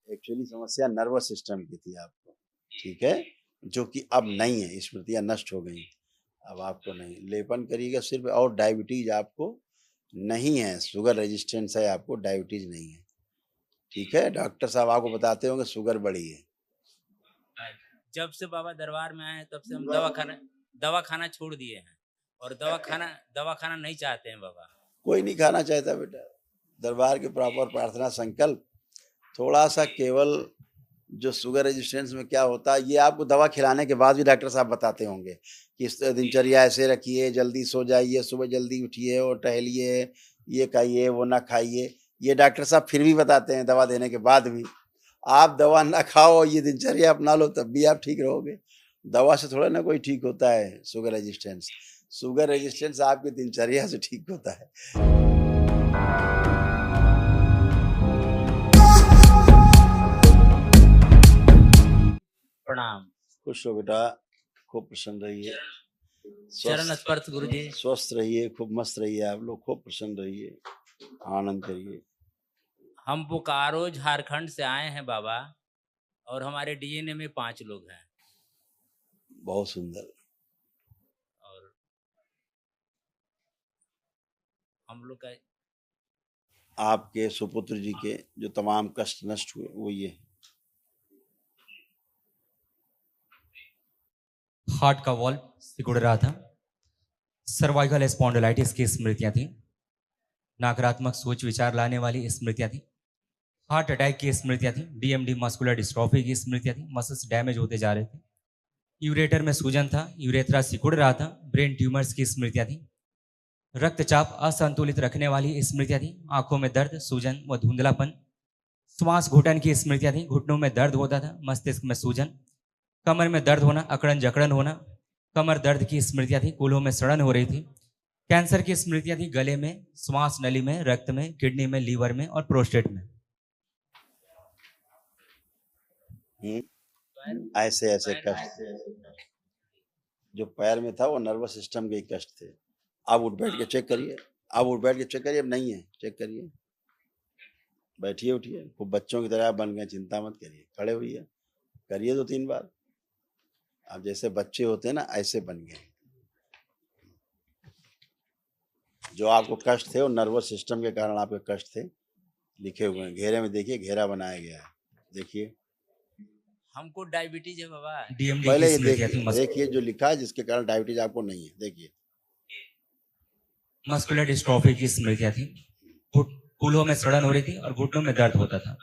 Actually समस्या nervous system की थी आपको, ठीक है, जो कि अब नहीं है, स्मृतियाँ नष्ट हो गई। अब आपको नहीं, लेपन करिएगा सिर्फ, और डायबिटीज आपको नहीं है, शुगर रेजिस्टेंस है आपको, डायबिटीज नहीं है, ठीक है। डॉक्टर साहब आपको बताते होंगे शुगर बढ़ी है। जब से बाबा दरबार में आए हैं तब से हम दवा खाना छोड़ दिए हैं और दवा खाना नहीं चाहते हैं बाबा। कोई नहीं खाना चाहता बेटा, दरबार के प्रॉपर प्रार्थना संकल्प, थोड़ा सा केवल जो शुगर रेजिस्टेंस में क्या होता है, ये आपको दवा खिलाने के बाद भी डॉक्टर साहब बताते होंगे कि इस दिनचर्या ऐसे रखिए, जल्दी सो जाइए, सुबह जल्दी उठिए और टहलिए, ये खाइए वो ना खाइए, ये डॉक्टर साहब फिर भी बताते हैं दवा देने के बाद भी। आप दवा ना खाओ, ये दिनचर्या अपना लो, तब भी आप ठीक रहोगे। दवा से थोड़ा ना कोई ठीक होता है शुगर रेजिस्टेंस, शुगर रेजिस्टेंस आपकी दिनचर्या से ठीक होता है। प्रणाम। खुश हो बेटा, खूब प्रसन्न रहिए, चरण स्पर्श गुरु जी। स्वस्थ रहिए, खूब मस्त रहिए, आप लोग खूब प्रसन्न रहिए, आनंद करिए। हम बोकारो झारखंड से आए हैं बाबा और हमारे डीएनए में 5 लोग हैं बहुत सुंदर। और हम लोग का आपके सुपुत्र जी के जो तमाम कष्ट नष्ट हुए वो ये हैं। हार्ट का वॉल्व सिकुड़ रहा था, सर्वाइकल स्पॉन्डिलाइटिस की स्मृतियां थी, नकारात्मक सोच विचार लाने वाली स्मृतियां थी, हार्ट अटैक की स्मृतियां थी, डीएमडी मस्कुलर डिस्ट्रॉफी की स्मृतियां थी, मसल्स डैमेज होते जा रहे थे, यूरेटर में सूजन था, यूरेथ्रा सिकुड़ रहा था, ब्रेन ट्यूमर्स की स्मृतियां थी, रक्तचाप असंतुलित रखने वाली स्मृतियां थी, आंखों में दर्द, सूजन व धुंधलापन, श्वास घुटन की स्मृतियां थी, घुटनों में दर्द होता था, मस्तिष्क में सूजन, कमर में दर्द होना, अकड़न जकड़न होना, कमर दर्द की स्मृतियां थी, कूल्हों में सड़न हो रही थी, कैंसर की स्मृतियां थी, गले में, श्वास नली में, रक्त में, किडनी में, लीवर में और प्रोस्टेट में। ऐसे ऐसे कष्ट, जो पैर में था वो नर्वस सिस्टम के ही कष्ट थे। आप उठ बैठ के चेक करिए, आप उठ बैठ के चेक करिए, अब नहीं है, चेक करिए, बैठिए उठिए, खूब बच्चों की तरह बन गए, चिंता मत करिए, खड़े होइए, करिए 2-3 बार, आप जैसे बच्चे होते हैं ना ऐसे बन गए। जो आपको कष्ट थे वो नर्वस सिस्टम के कारण आपके कष्ट थे, लिखे हुए हैं घेरे में, देखिए घेरा बनाया गया है, देखिए हमको डायबिटीज है बाबा। डीएमडी पहले की ये स्मृतियां थी, देखिए जो लिखा है जिसके कारण डायबिटीज आपको नहीं है, देखिए मस्कुलर डिस्ट्रॉफी की स्मृतियां थी, कूल्हों में सड़न हो रही थी और घुटनों में दर्द होता था।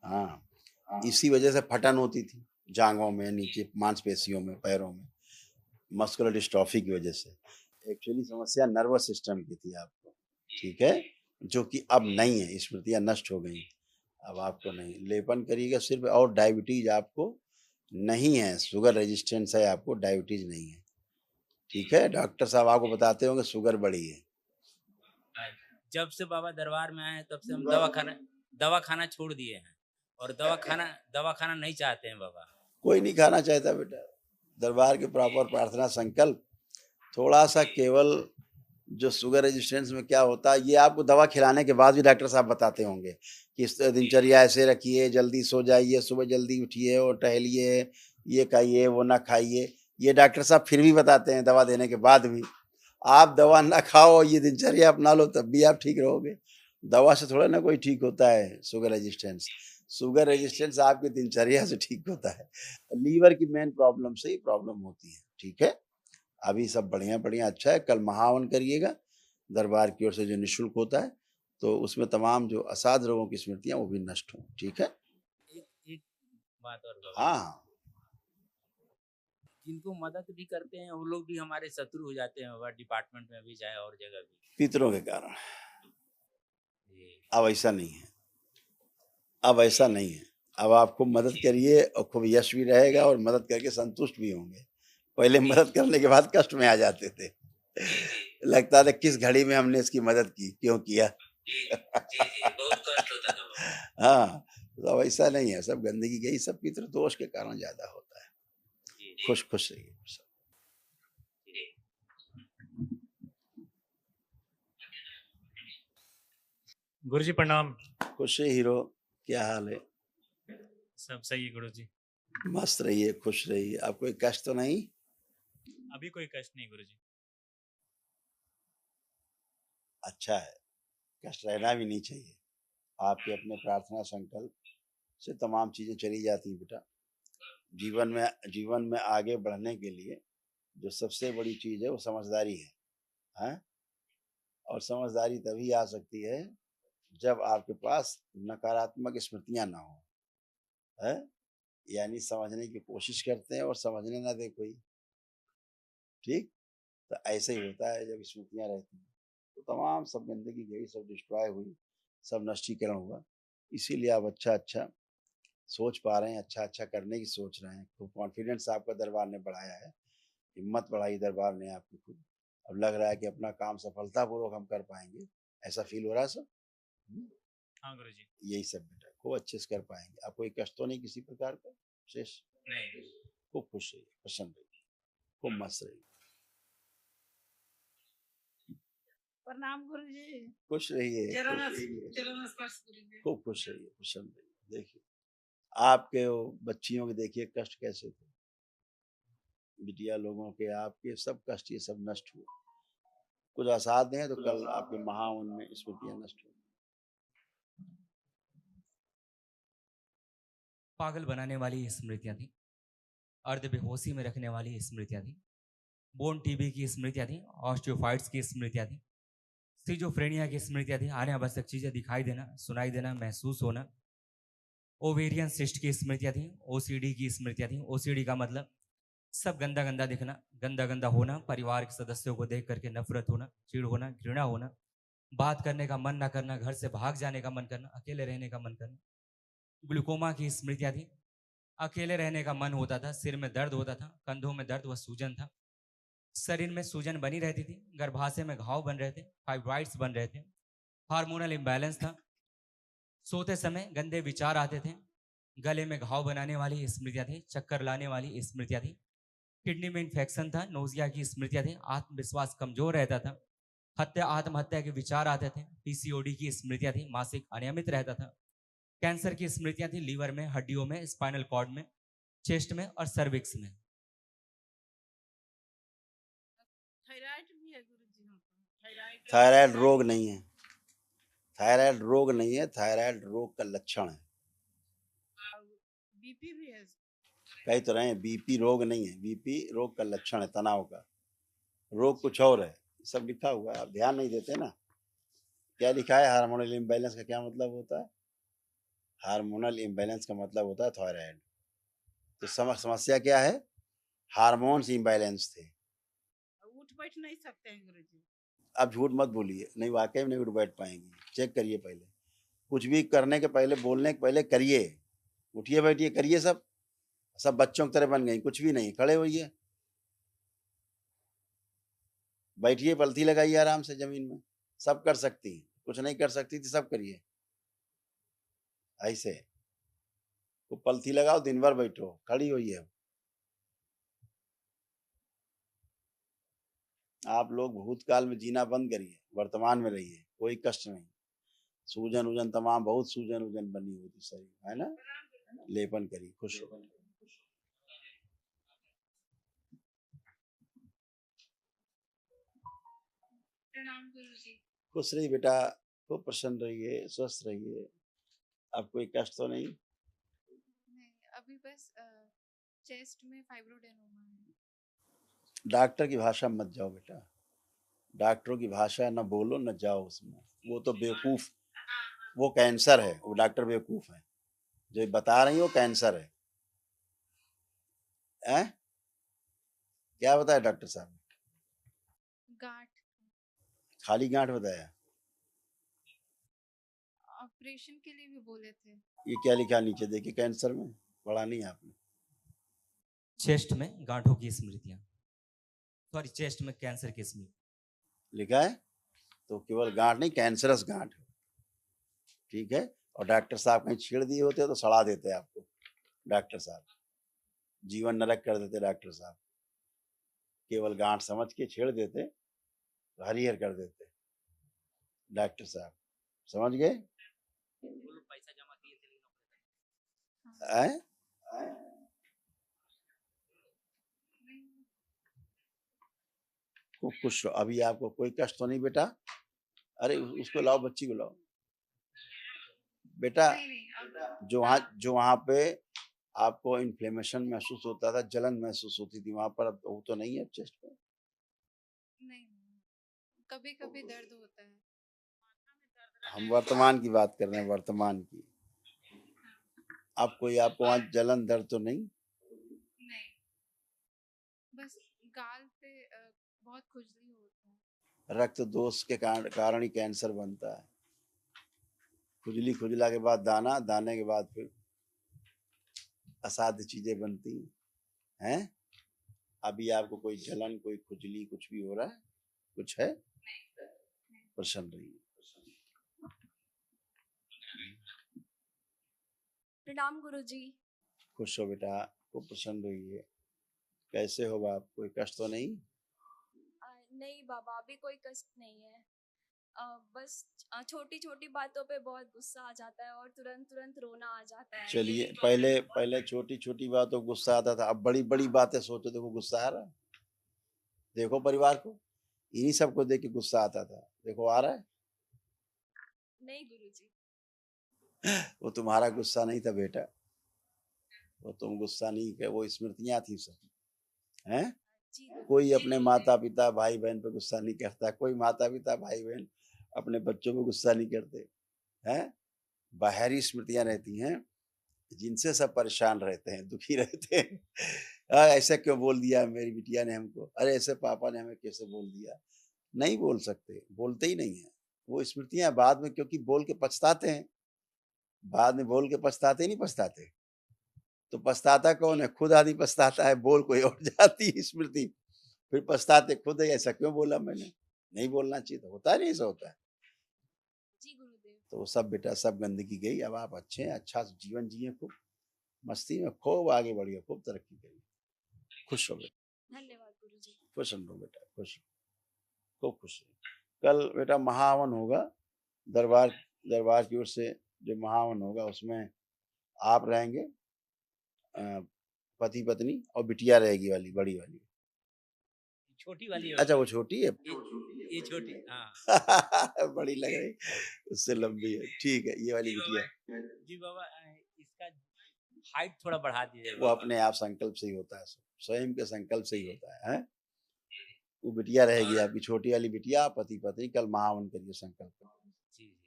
हाँ, इसी वजह से फटन होती थी जांघों में, नीचे मांसपेशियों में, पैरों में, मस्कुलर डिस्ट्रॉफी की वजह से। एक्चुअली समस्या नर्वस सिस्टम की थी आपको, ठीक है, जो कि अब नहीं है, स्मृतियाँ नष्ट हो गई। अब आपको नहीं, लेपन करिएगा सिर्फ, और डायबिटीज आपको नहीं है, शुगर रेजिस्टेंस है आपको, डायबिटीज नहीं है, ठीक है। डॉक्टर साहब आपको बताते होंगे शुगर बढ़ी है। जब से बाबा दरबार में आए हैं तब से हम दवा खाना छोड़ दिए हैं और दवा खाना नहीं चाहते हैं बाबा। कोई नहीं खाना चाहता बेटा, दरबार के प्रॉपर प्रार्थना संकल्प, थोड़ा सा केवल जो शुगर रेजिस्टेंस में क्या होता है, ये आपको दवा खिलाने के बाद भी डॉक्टर साहब बताते होंगे कि इस दिनचर्या ऐसे रखिए, जल्दी सो जाइए, सुबह जल्दी उठिए और टहलिए, ये खाइए वो ना खाइए, ये डॉक्टर साहब फिर भी बताते हैं दवा देने के बाद भी। आप दवा ना खाओ, ये दिनचर्या अपना लो, तब भी आप ठीक रहोगे। दवा से थोड़ा ना कोई ठीक होता है शुगर रेजिस्टेंस, शुगर रेजिस्टेंस आपकी दिनचर्या से ठीक होता है। लीवर की मेन प्रॉब्लम से ही प्रॉब्लम होती है, ठीक है। अभी सब बढ़िया बढ़िया अच्छा है, कल महावन करिएगा दरबार की ओर से जो निःशुल्क होता है, तो उसमें तमाम जो असाध्य रोगों की स्मृतियां वो भी नष्ट हों, ठीक है। एक बात और बाबा, हाँ, जिनको मदद भी करते हैं वो लोग भी हमारे शत्रु हो जाते हैं बाबा, डिपार्टमेंट में भी चाहे और जगह भी। पितरों के कारण। जी। अब ऐसा नहीं है, अब ऐसा नहीं है, अब आप खूब मदद करिए और खूब यश भी रहेगा और मदद करके संतुष्ट भी होंगे। पहले मदद करने के बाद कष्ट में आ जाते थे, लगता था किस घड़ी में हमने इसकी मदद की, क्यों किया। बहुत कष्ट होता था बाबा। हाँ, तो अब ऐसा नहीं है, सब गंदगी गई, सब पितृ दोष के कारण ज्यादा होता है। खुश खुश रहिए सब। गुरुजी प्रणाम। खुश है हीरो, क्या हाल है? सब सही है गुरुजी। मस्त रहिए, खुश रहिए। आपको कोई कष्ट तो नहीं? अभी कोई कष्ट नहीं गुरुजी। अच्छा है, कष्ट रहना भी नहीं चाहिए। आपके अपने प्रार्थना संकल्प से तमाम चीजें चली जाती हैं बेटा। जीवन में आगे बढ़ने के लिए जो सबसे बड़ी चीज है वो समझदारी है, हैं? और समझदारी तभी आ सकती है जब आपके पास नकारात्मक स्मृतियां ना हो, है? यानी समझने की कोशिश करते हैं और समझने ना दे कोई। ठीक, तो ऐसे ही होता है जब स्मृतियां रहती हैं तो तमाम सब गंदगी गई, सब डिस्ट्रॉय हुई, सब नष्टीकरण हुआ। इसीलिए आप अच्छा अच्छा सोच पा रहे हैं, अच्छा अच्छा करने की सोच रहे हैं। तो कॉन्फिडेंस आपका दरबार ने बढ़ाया है, हिम्मत बढ़ाई दरबार ने आपकी खुद। अब लग रहा है कि अपना काम सफलतापूर्वक हम कर पाएंगे, ऐसा फील हो रहा है सर? हाँ गुरुजी। यही सब बेटा, खूब अच्छे से कर पाएंगे। आप कोई कष्ट तो नहीं किसी प्रकार का शेष? नहीं। खूब खुश रहिए, प्रसन्न रहिए, खूब मस्त रहिए। प्रणाम गुरुजी। खुश रहिए, चरण स्पर्श गुरुजी। खूब खुश रहिए, प्रसन्न रहिए। देखिए आपके वो बच्चियों के देखिए कष्ट कैसे थे, बिटिया लोगों के, आपके सब कष्ट ये सब नष्ट हुए। कुछ असाध्य हैं तो कल आपके उनमें स्मृतियां नष्ट हो। पागल बनाने वाली स्मृतियां थी, अर्ध बेहोशी में रखने वाली स्मृतियां थी, बोन टीबी की स्मृतियां थी, ऑस्टियोफाइट्स की स्मृतियां थी, सिजोफ्रेनिया की स्मृतियां थी, आने आवश्यक चीजें दिखाई देना, सुनाई देना, महसूस होना, ओवेरियन सिस्ट की स्मृतियां थी, ओसीडी की स्मृतियां थी। ओसीडी का मतलब सब गंदा गंदा दिखना, गंदा गंदा होना, परिवार के सदस्यों को देख करके नफरत होना, चिड़ होना, घृणा होना, बात करने का मन ना करना, घर से भाग जाने का मन करना, अकेले रहने का मन करना। ग्लूकोमा की स्मृतियां थी, अकेले रहने का मन होता था, सिर में दर्द होता था, कंधों में दर्द व सूजन था, शरीर में सूजन बनी रहती थी, गर्भाशय में घाव बन रहे थे, फाइब्रॉइड्स बन रहे थे, हार्मोनल इम्बैलेंस था, सोते समय गंदे विचार आते थे, गले में घाव बनाने वाली स्मृतियां थी, चक्कर लाने वाली स्मृतियां थी, किडनी में इन्फेक्शन था, नोजिया की स्मृतियां थी, आत्मविश्वास कमजोर रहता था, आत्महत्या के विचार आते थे, पीसीओडी की स्मृतियां थी, मासिक अनियमित रहता था, कैंसर की स्मृतियां थी, लीवर में, हड्डियों में, स्पाइनल कॉर्ड में, चेस्ट में और सर्विक्स में। थायराइड भी है गुरुजी हमको। थायराइड रोग नहीं है, थायराइड रोग नहीं है, थायराइड रोग का लक्षण है। बीपी भी है। कई तो रहे हैं, बीपी रोग नहीं है, बीपी रोग का लक्षण है, तनाव का। रोग कुछ और है, सब लिखा हुआ है, आप ध्यान नहीं देते ना। क्या लिखा है? हार्मोनल इम्बैलेंस का क्या मतलब होता है? हार्मोनल इम्बैलेंस का मतलब होता है थायराइड। तो समस्या क्या है? हार्मोन्स इम्बैलेंस थे। उठ बैठ नहीं सकते हैं गुरुजी। अब झूठ मत बोलिए, नहीं वाकई में नहीं उठ बैठ पाएंगी। चेक करिए पहले, कुछ भी करने के पहले, बोलने के पहले करिए। उठिए बैठिए करिए, सब सब बच्चों की तरह बन गई, कुछ भी नहीं, खड़े होइए, बैठिए, पलथी लगाइए आराम से जमीन में। सब कर सकती, कुछ नहीं कर सकती थी, सब करिए ऐसे। तो पलथी लगाओ, दिन भर बैठो, खड़ी होइए। आप लोग भूतकाल में जीना बंद करिए, वर्तमान में रहिए, कोई कष्ट नहीं। सूजन उजन तमाम, बहुत सूजन उजन बनी हुई थी शरीर, है ना? लेपन करिए, खुश हो। प्रणाम गुरुजी। खुश रहिए बेटा, खूब प्रसन्न रहिए, स्वस्थ रहिए। अब कोई कष्ट तो नहीं? नहीं, अभी बस चेस्ट में फाइब्रोडेनोमा है। डॉक्टर की भाषा में मत जाओ बेटा, डॉक्टरों की भाषा न बोलो न जाओ उसमें, वो तो बेवकूफ, वो कैंसर है, वो डॉक्टर बेवकूफ है। जो बता रही हो कैंसर है, हैं? क्या बताया डॉक्टर साहब? गांठ। खाली गांठ बताया? ऑपरेशन के लिए भी बोले थे। ये क्या लिखा नीचे देखिए, कैंसर में पढ़ा नहीं आपने? चेस्ट में गांठों की स्मृतियां, सॉरी, चेस्ट में कैंसर की स्मृति लिखा है तो केवल गांठ नहीं, कैंसरस गांठ है, ठीक है। और डॉक्टर साहब कहीं छेड़ दिए होते तो सड़ा देते आपको, डॉक्टर साहब जीवन नरक कर देते। डॉक्टर साहब केवल गांठ समझ के छेड़ देते, हरिहर कर देते डॉक्टर साहब। समझ गए? वो लोग पैसा जमा किए थे लेकिन हैं? खूब खुश रहो। अभी आपको कोई कष्ट तो नहीं बेटा? अरे उसको लाओ, बच्ची को लाओ बेटा। नहीं नहीं अब जो वहाँ पे आपको इन्फ्लेमेशन महसूस होता था, जलन महसूस होती थी वहां पर, अब वो तो नहीं है चेस्ट पे? नहीं कभी कभी दर्द होता है। हम वर्तमान की बात कर रहे हैं, वर्तमान की। अब कोई आपको वहाँ जलन दर्द तो नहीं? नहीं बस गाल पे बहुत खुजली होता है। रक्त दोष के कारण ही कैंसर बनता है। खुजली, खुजला के बाद दाना, दाने के बाद फिर असाध्य चीजें बनती हैं। अभी आपको कोई जलन, कोई खुजली, कुछ भी हो रहा है? कुछ है? प्रसन्न रहिए। प्रणाम गुरुजी। खुश हो बेटा, खूब प्रसन्न रहिए। कैसे हो बाप? कोई कष्ट तो नहीं? नहीं बाबा, अभी कोई कष्ट नहीं है। बस छोटी छोटी बातों पे बहुत गुस्सा आ जाता है और तुरंत तुरंत रोना आ जाता है। चलिए, यही प्रॉब्लम पहले छोटी छोटी बातों को गुस्सा आता था, अब बड़ी बड़ी बातें सोचो देखो गुस्सा आ रहा है। देखो परिवार को, इन्हीं सबको देख के गुस्सा आता था, देखो आ रहा है। नहीं गुरुजी। वो तुम्हारा गुस्सा नहीं था बेटा, वो तुम गुस्सा नहीं कर, वो स्मृतियां थी सब, हैं? जी गुरुजी। कोई अपने माता पिता भाई बहन पे गुस्सा नहीं करता, कोई माता पिता भाई बहन अपने बच्चों पे गुस्सा नहीं करते हैं। बाहरी स्मृतियां रहती हैं जिनसे सब परेशान रहते हैं, दुखी रहते हैं। ऐसे क्यों बोल दिया मेरी बिटिया ने हमको, अरे ऐसे पापा ने हमें कैसे बोल दिया। नहीं बोल सकते, बोलते ही नहीं है। वो स्मृतियां बाद में, क्योंकि बोल के पछताते हैं, बाद में बोल के पछताते ही नहीं पछताते। तो पछताता कौन है? खुद आदमी पछताता है, बोल कोई और जाती है स्मृति, फिर पछताते खुद है, ऐसा क्यों बोला मैंने, नहीं बोलना चाहिए। तो होता है नहीं, ऐसा होता है। जी गुरुदेव। तो वो सब बेटा, सब गंदगी गई। अब आप अच्छे हैं, अच्छा जीवन जिए, खूब मस्ती में खूब आगे बढ़िए, खूब तरक्की करिए। खुश हो बेटा, धन्यवाद गुरुजी। खुश रहो बेटा, खुश, खूब खुश रहो। कल बेटा महावन होगा, दरबार की ओर से जो महावन होगा उसमें आप रहेंगे, पति पत्नी और बिटिया रहेगी वाली, बड़ी वाली। छोटी वाली अच्छा वो छोटी है? ये छोटी, हाँ। बड़ी लग रही, उससे लंबी है, ठीक है। ये वाली बिटिया, जी बाबा, इसका हाइट थोड़ा बढ़ा दीजिए वो बाबा। अपने आप संकल्प से ही होता है, स्वयं के संकल्प से ही होता है, हैं? वो बिटिया रहेगी आपकी, छोटी वाली बिटिया। पति पत्नी कल महावन करिए संकल्प। जी जी।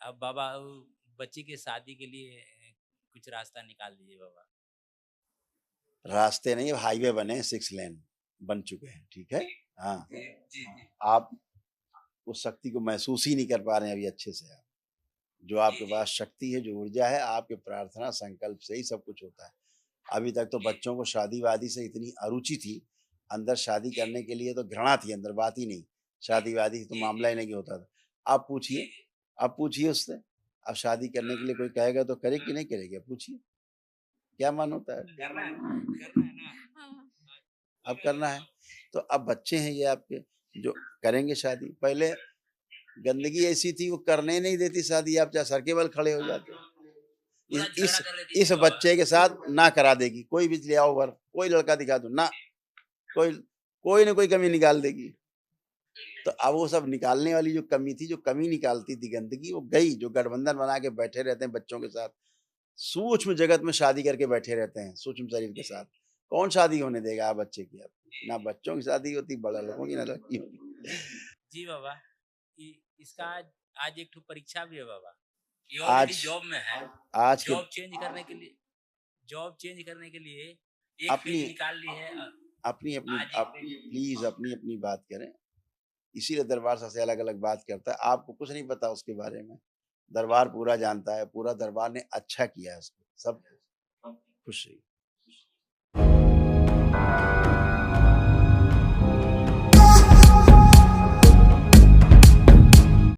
अब बाबा, वो बच्ची की शादी के लिए कुछ रास्ता निकाल दीजिए बाबा। रास्ते नहीं, हाईवे बने, 6 लेन बन चुके हैं, ठीक है। हाँ, जी जी। आप उस शक्ति को महसूस ही नहीं कर पा रहे हैं अभी अच्छे से। आप जो आपके पास शक्ति है, जो ऊर्जा है, आपके प्रार्थना संकल्प से ही सब कुछ होता है। अभी तक तो बच्चों को शादी वादी से इतनी अरुचि थी, अंदर शादी करने के लिए तो घृणा थी, अंदर बात ही नहीं, शादी वादी तो मामला ही नहीं होता था। आप पूछिए उससे, अब शादी करने के लिए कोई कहेगा तो करे कि नहीं करेगी? पूछिए, क्या मन होता है? करना है ना। हाँ अब करना है। तो अब बच्चे हैं ये आपके, जो करेंगे शादी। पहले गंदगी ऐसी थी, वो करने नहीं देती शादी, आप चाहे सर के बल खड़े हो जाते। पूरा झगड़ा कर रही थी इस बाबा। बच्चे के साथ ना करा देगी, कोई भी ले आओ वर, कोई लड़का दिखा दो ना, कोई ना कोई कमी निकाल देगी। तो अब वो सब निकालने वाली जो कमी थी, जो कमी निकालती थी गंदगी, वो गई। जो गठबंधन बना के बैठे रहते हैं बच्चों के साथ, सूक्ष्म जगत में शादी करके बैठे रहते हैं सूक्ष्म शरीर के साथ, कौन शादी होने देगा आप बच्चे की? आपकी ना बच्चों की शादी होती, बड़ा लोगों की ना लड़की होती। जी बाबा, इसका आज एक ठो परीक्षा भी है बाबा। ये आज- ऑलरेडी जॉब में है। आज के जॉब चेंज करने के लिए एक अपनी- पेज निकाल ली है। अपनी आज एक पेज। प्लीज अपनी बात करें। इसीलिए दरबार सबसे अलग अलग बात करता है। आपको कुछ नहीं पता उसके बारे में, दरबार पूरा जानता है। पूरा दरबार ने अच्छा किया है उसको। सब खुश रहिए।